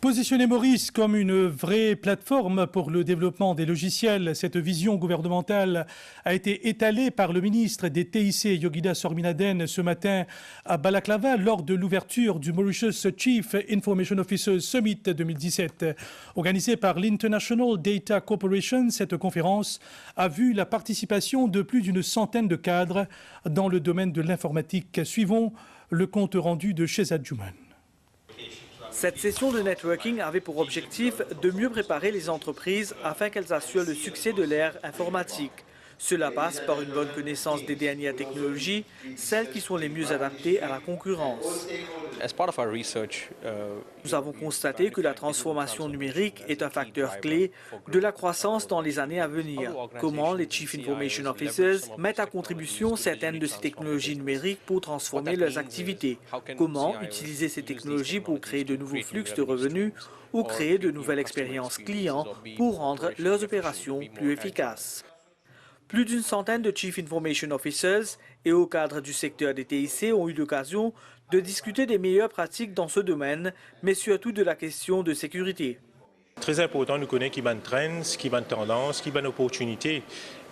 Positionner Maurice comme une vraie plateforme pour le développement des logiciels, cette vision gouvernementale a été étalée par le ministre des TIC, Yogita Sorminaden, ce matin à Balaklava lors de l'ouverture du Mauritius Chief Information Officers Summit 2017. Organisée par l'International Data Corporation, cette conférence a vu la participation de plus d'une centaine de cadres dans le domaine de l'informatique. Suivons le compte rendu de Shehzad Jouman. Cette session de networking avait pour objectif de mieux préparer les entreprises afin qu'elles assurent le succès de l'ère informatique. Cela passe par une bonne connaissance des dernières technologies, celles qui sont les mieux adaptées à la concurrence. Nous avons constaté que la transformation numérique est un facteur clé de la croissance dans les années à venir. Comment les Chief Information Officers mettent à contribution certaines de ces technologies numériques pour transformer leurs activités? Comment utiliser ces technologies pour créer de nouveaux flux de revenus ou créer de nouvelles expériences clients pour rendre leurs opérations plus efficaces? Plus d'une centaine de Chief Information Officers et hauts cadres du secteur des TIC ont eu l'occasion de discuter des meilleures pratiques dans ce domaine, mais surtout de la question de sécurité. Très important de connaître qui bonne trends, qui bonne tendance, qui bonne opportunité.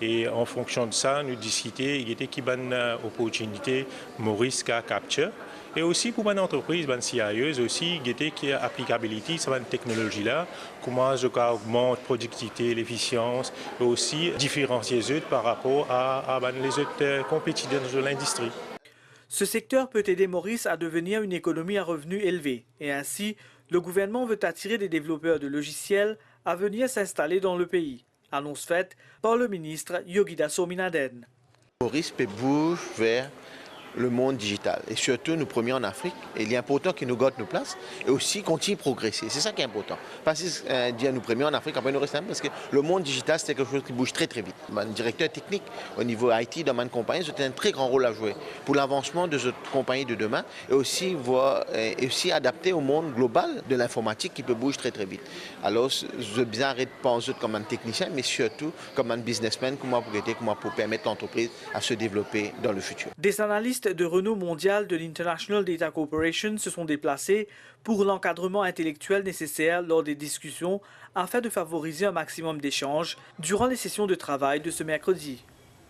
Et en fonction de ça, nous discuter, il était qui bonne opportunité, Maurice a capture. Et aussi pour une entreprise, une sérieuse aussi, il était qui a applicabilité sur cette technologie-là, comment je augmente la productivité, l'efficience, et aussi différencier les autres par rapport à les autres compétiteurs de l'industrie. Ce secteur peut aider Maurice à devenir une économie à revenus élevés. Et ainsi, le gouvernement veut attirer des développeurs de logiciels à venir s'installer dans le pays. Annonce faite par le ministre Yogita Sorminaden. Maurice peut bouger vers le monde digital et surtout nous premiers en Afrique. Et il est important que nous gardons nos places et aussi continuer à progresser. C'est ça qui est important. Pas dire nous premiers en Afrique, après nous restons parce que le monde digital c'est quelque chose qui bouge très vite. Un directeur technique au niveau IT dans ma compagnie, c'est un très grand rôle à jouer pour l'avancement de cette compagnie de demain et aussi adapter au monde global de l'informatique qui peut bouger très vite. Alors je bien arrêter de penser comme un technicien mais surtout comme un businessman, comment pour permettre l'entreprise à se développer dans le futur. Des analystes de renom mondial de l'International Data Corporation se sont déplacés pour l'encadrement intellectuel nécessaire lors des discussions afin de favoriser un maximum d'échanges durant les sessions de travail de ce mercredi.